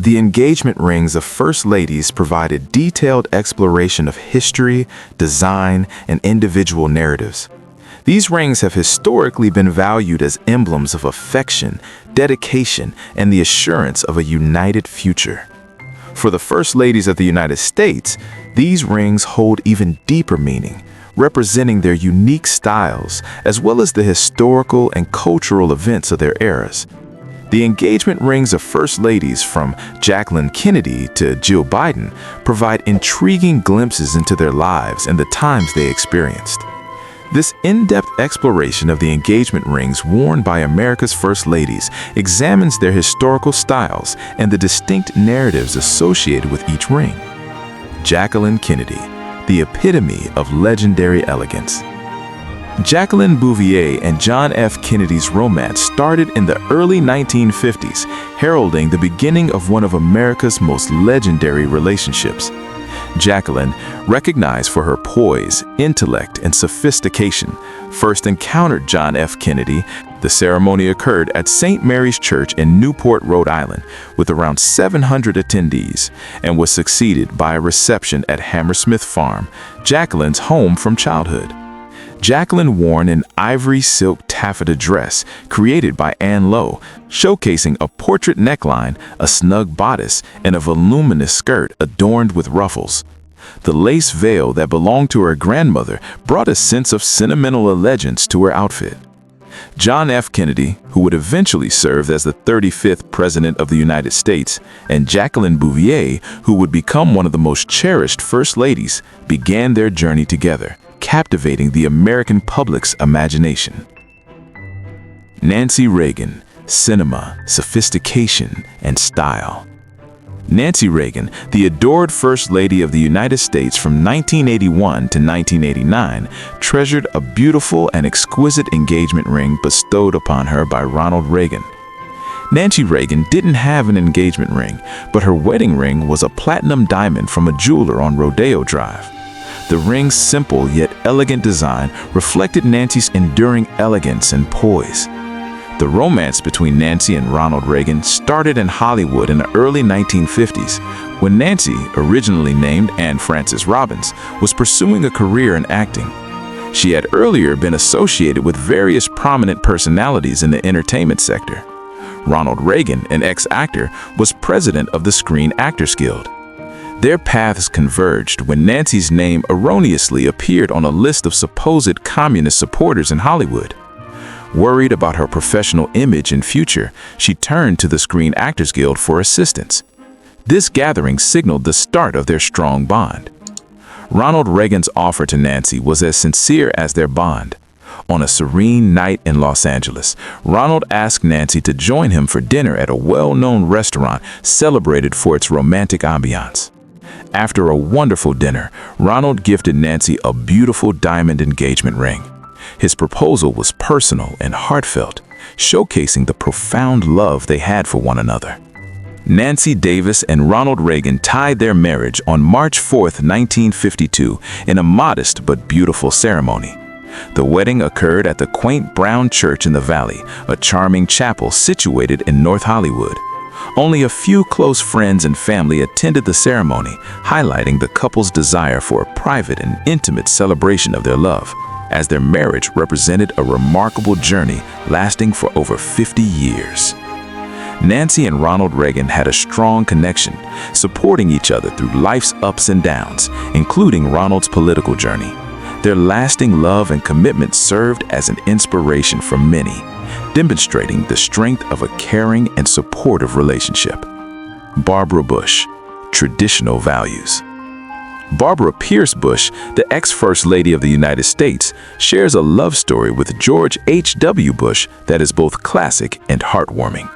The engagement rings of First Ladies provide a detailed exploration of history, design, and individual narratives. These rings have historically been valued as emblems of affection, dedication, and the assurance of a united future. For the First Ladies of the United States, these rings hold even deeper meaning, representing their unique styles as well as the historical and cultural events of their eras. The engagement rings of First Ladies from Jacqueline Kennedy to Jill Biden provide intriguing glimpses into their lives and the times they experienced. This in-depth exploration of the engagement rings worn by America's First Ladies examines their historical styles and the distinct narratives associated with each ring. Jacqueline Kennedy, the epitome of legendary elegance. Jacqueline Bouvier and John F. Kennedy's romance started in the early 1950s, heralding the beginning of one of America's most legendary relationships. Jacqueline, recognized for her poise, intellect, and sophistication, first encountered John F. Kennedy. The ceremony occurred at St. Mary's Church in Newport, Rhode Island, with around 700 attendees, and was succeeded by a reception at Hammersmith Farm, Jacqueline's home from childhood. Jacqueline wore an ivory silk taffeta dress created by Anne Lowe, showcasing a portrait neckline, a snug bodice, and a voluminous skirt adorned with ruffles. The lace veil that belonged to her grandmother brought a sense of sentimental elegance to her outfit. John F. Kennedy, who would eventually serve as the 35th President of the United States, and Jacqueline Bouvier, who would become one of the most cherished First Ladies, began their journey together, captivating the American public's imagination. Nancy Reagan, cinema, sophistication, and style. Nancy Reagan, the adored First Lady of the United States from 1981 to 1989, treasured a beautiful and exquisite engagement ring bestowed upon her by Ronald Reagan. Nancy Reagan didn't have an engagement ring, but her wedding ring was a platinum diamond from a jeweler on Rodeo Drive. The ring's simple yet elegant design reflected Nancy's enduring elegance and poise. The romance between Nancy and Ronald Reagan started in Hollywood in the early 1950s, when Nancy, originally named Anne Frances Robbins, was pursuing a career in acting. She had earlier been associated with various prominent personalities in the entertainment sector. Ronald Reagan, an ex-actor, was president of the Screen Actors Guild. Their paths converged when Nancy's name erroneously appeared on a list of supposed communist supporters in Hollywood. Worried about her professional image and future, she turned to the Screen Actors Guild for assistance. This gathering signaled the start of their strong bond. Ronald Reagan's offer to Nancy was as sincere as their bond. On a serene night in Los Angeles, Ronald asked Nancy to join him for dinner at a well-known restaurant celebrated for its romantic ambiance. After a wonderful dinner, Ronald gifted Nancy a beautiful diamond engagement ring. His proposal was personal and heartfelt, showcasing the profound love they had for one another. Nancy Davis and Ronald Reagan tied their marriage on March 4, 1952, in a modest but beautiful ceremony. The wedding occurred at the quaint brown church in the Valley, a charming chapel situated in North Hollywood. Only a few close friends and family attended the ceremony, highlighting the couple's desire for a private and intimate celebration of their love, as their marriage represented a remarkable journey lasting for over 50 years. Nancy and Ronald Reagan had a strong connection, supporting each other through life's ups and downs, including Ronald's political journey. Their lasting love and commitment served as an inspiration for many, demonstrating the strength of a caring and supportive relationship. Barbara Bush, traditional values. Barbara Pierce Bush, the ex-First Lady of the United States, shares a love story with George H.W. Bush that is both classic and heartwarming.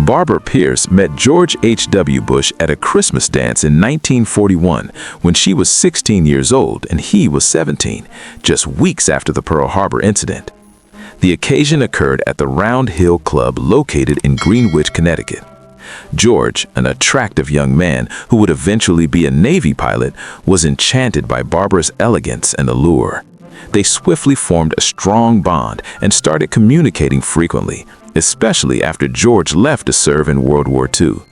Barbara Pierce met George H.W. Bush at a Christmas dance in 1941 when she was 16 years old and he was 17, just weeks after the Pearl Harbor incident. The occasion occurred at the Round Hill Club located in Greenwich, Connecticut. George, an attractive young man who would eventually be a Navy pilot, was enchanted by Barbara's elegance and allure. They swiftly formed a strong bond and started communicating frequently, especially after George left to serve in World War II.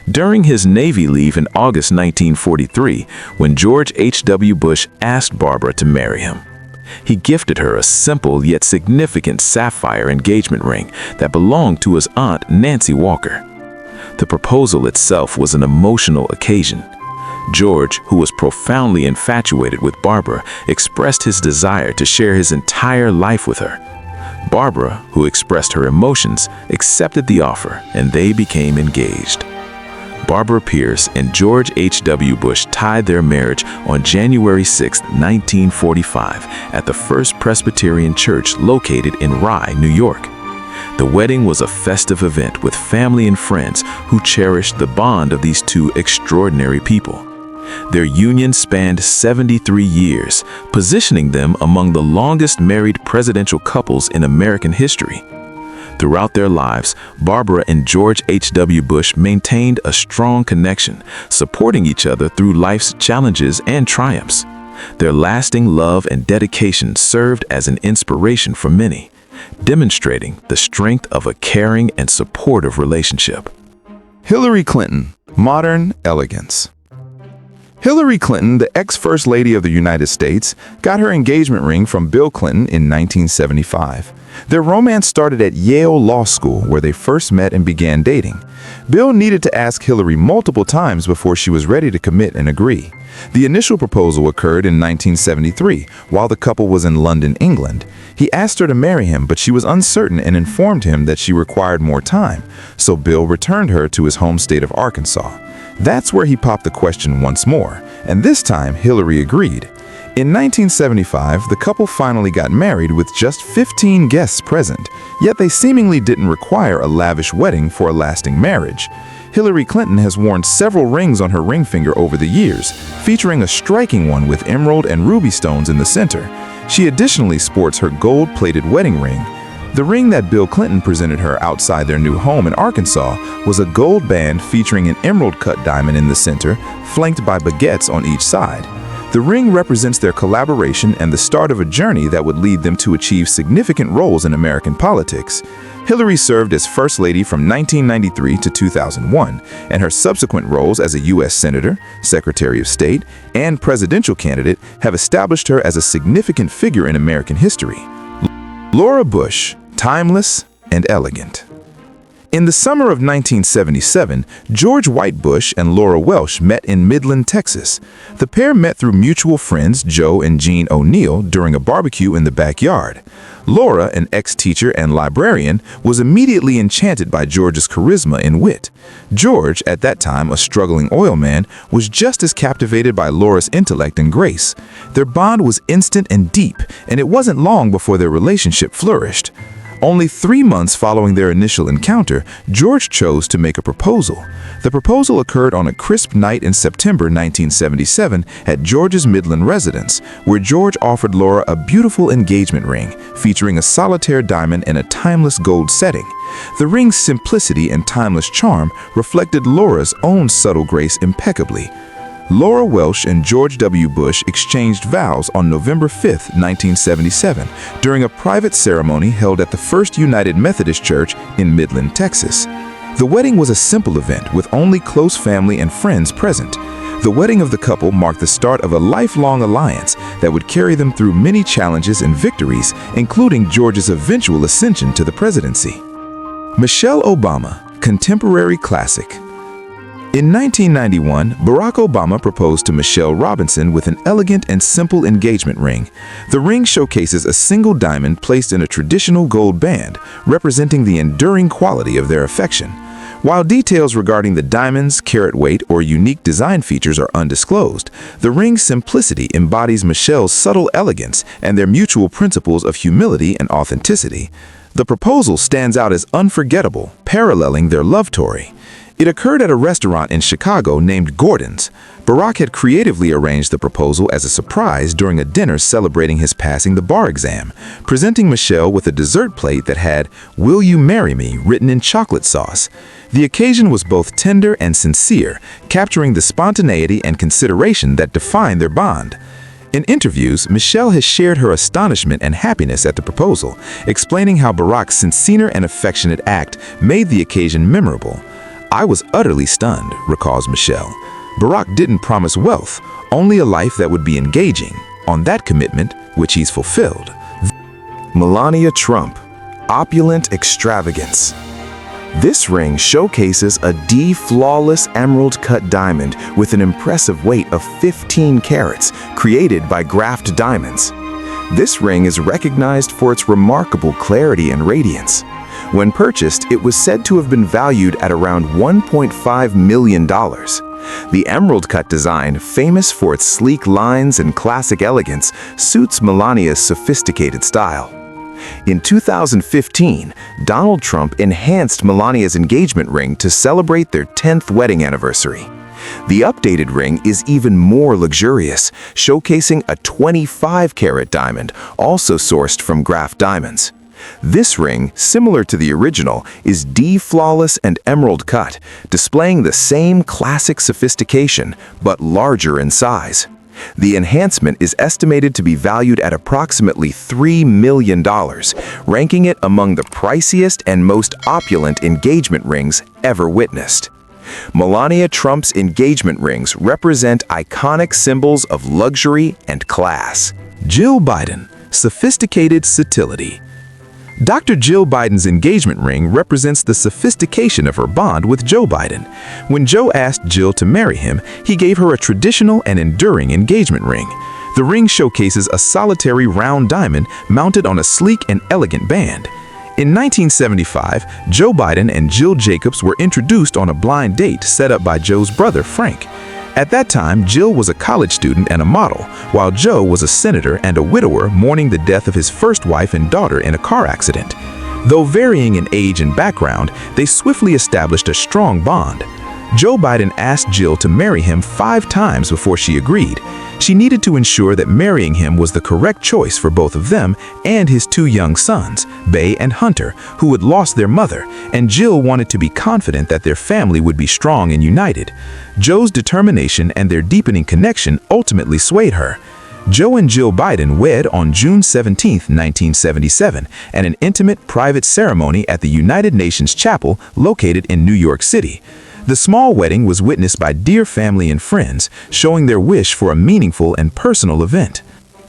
During his Navy leave in August 1943, when George H.W. Bush asked Barbara to marry him, he gifted her a simple yet significant sapphire engagement ring that belonged to his aunt Nancy Walker. The proposal itself was an emotional occasion. George, who was profoundly infatuated with Barbara, expressed his desire to share his entire life with her. Barbara, who expressed her emotions, accepted the offer, and they became engaged. Barbara Pierce and George H.W. Bush tied their marriage on January 6, 1945, at the First Presbyterian Church located in Rye, New York. The wedding was a festive event with family and friends who cherished the bond of these two extraordinary people. Their union spanned 73 years, positioning them among the longest married presidential couples in American history. Throughout their lives, Barbara and George H.W. Bush maintained a strong connection, supporting each other through life's challenges and triumphs. Their lasting love and dedication served as an inspiration for many, demonstrating the strength of a caring and supportive relationship. Hillary Clinton, modern elegance. Hillary Clinton, the ex-First Lady of the United States, got her engagement ring from Bill Clinton in 1975. Their romance started at Yale Law School, where they first met and began dating. Bill needed to ask Hillary multiple times before she was ready to commit and agree. The initial proposal occurred in 1973, while the couple was in London, England. He asked her to marry him, but she was uncertain and informed him that she required more time, so Bill returned her to his home state of Arkansas. That's where he popped the question once more, and this time Hillary agreed. In 1975, the couple finally got married with just 15 guests present, yet they seemingly didn't require a lavish wedding for a lasting marriage. Hillary Clinton has worn several rings on her ring finger over the years, featuring a striking one with emerald and ruby stones in the center. She additionally sports her gold-plated wedding ring. The ring that Bill Clinton presented her outside their new home in Arkansas was a gold band featuring an emerald-cut diamond in the center, flanked by baguettes on each side. The ring represents their collaboration and the start of a journey that would lead them to achieve significant roles in American politics. Hillary served as First Lady from 1993 to 2001, and her subsequent roles as a U.S. Senator, Secretary of State, and presidential candidate have established her as a significant figure in American history. Laura Bush, timeless and elegant. In the summer of 1977, George White Bush and Laura Welsh met in Midland, Texas. The pair met through mutual friends Joe and Jean O'Neill during a barbecue in the backyard. Laura, an ex-teacher and librarian, was immediately enchanted by George's charisma and wit. George, at that time a struggling oil man, was just as captivated by Laura's intellect and grace. Their bond was instant and deep, and it wasn't long before their relationship flourished. Only 3 months following their initial encounter, George chose to make a proposal. The proposal occurred on a crisp night in September 1977 at George's Midland residence, where George offered Laura a beautiful engagement ring featuring a solitaire diamond in a timeless gold setting. The ring's simplicity and timeless charm reflected Laura's own subtle grace impeccably. Laura Welsh and George W. Bush exchanged vows on November 5, 1977, during a private ceremony held at the First United Methodist Church in Midland, Texas. The wedding was a simple event with only close family and friends present. The wedding of the couple marked the start of a lifelong alliance that would carry them through many challenges and victories, including George's eventual ascension to the presidency. Michelle Obama, contemporary classic. In 1991, Barack Obama proposed to Michelle Robinson with an elegant and simple engagement ring. The ring showcases a single diamond placed in a traditional gold band, representing the enduring quality of their affection. While details regarding the diamond's carat weight or unique design features are undisclosed, the ring's simplicity embodies Michelle's subtle elegance and their mutual principles of humility and authenticity. The proposal stands out as unforgettable, paralleling their love story. It occurred at a restaurant in Chicago named Gordon's. Barack had creatively arranged the proposal as a surprise during a dinner celebrating his passing the bar exam, presenting Michelle with a dessert plate that had "Will you marry me?" written in chocolate sauce. The occasion was both tender and sincere, capturing the spontaneity and consideration that defined their bond. In interviews, Michelle has shared her astonishment and happiness at the proposal, explaining how Barack's sincere and affectionate act made the occasion memorable. "I was utterly stunned," recalls Michelle. Barack didn't promise wealth, only a life that would be engaging. On that commitment, which he's fulfilled. Melania Trump, opulent extravagance. This ring showcases a flawless emerald-cut diamond with an impressive weight of 15 carats, created by Graft diamonds. This ring is recognized for its remarkable clarity and radiance. When purchased, it was said to have been valued at around $1.5 million. The emerald-cut design, famous for its sleek lines and classic elegance, suits Melania's sophisticated style. In 2015, Donald Trump enhanced Melania's engagement ring to celebrate their 10th wedding anniversary. The updated ring is even more luxurious, showcasing a 25-carat diamond, also sourced from Graft diamonds. This ring, similar to the original, is flawless and emerald cut, displaying the same classic sophistication, but larger in size. The enhancement is estimated to be valued at approximately $3 million, ranking it among the priciest and most opulent engagement rings ever witnessed. Melania Trump's engagement rings represent iconic symbols of luxury and class. Jill Biden, sophisticated subtlety. Dr. Jill Biden's engagement ring represents the sophistication of her bond with Joe Biden. When Joe asked Jill to marry him, he gave her a traditional and enduring engagement ring. The ring showcases a solitary round diamond mounted on a sleek and elegant band. In 1975, Joe Biden and Jill Jacobs were introduced on a blind date set up by Joe's brother, Frank. At that time, Jill was a college student and a model, while Joe was a senator and a widower mourning the death of his first wife and daughter in a car accident. Though varying in age and background, they swiftly established a strong bond. Joe Biden asked Jill to marry him 5 times before she agreed. She needed to ensure that marrying him was the correct choice for both of them and his 2 young sons, Bay and Hunter, who had lost their mother, and Jill wanted to be confident that their family would be strong and united. Joe's determination and their deepening connection ultimately swayed her. Joe and Jill Biden wed on June 17, 1977, at an intimate private ceremony at the United Nations Chapel located in New York City. The small wedding was witnessed by dear family and friends, showing their wish for a meaningful and personal event.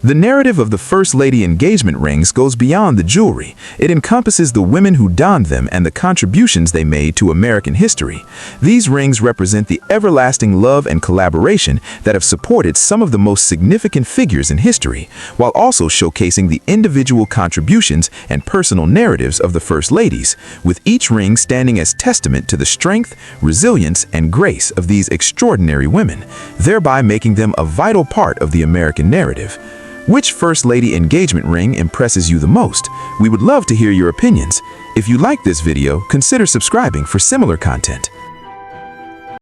The narrative of the First Lady engagement rings goes beyond the jewelry. It encompasses the women who donned them and the contributions they made to American history. These rings represent the everlasting love and collaboration that have supported some of the most significant figures in history, while also showcasing the individual contributions and personal narratives of the First Ladies, with each ring standing as testament to the strength, resilience, and grace of these extraordinary women, thereby making them a vital part of the American narrative. Which First Lady engagement ring impresses you the most? We would love to hear your opinions. If you like this video, consider subscribing for similar content.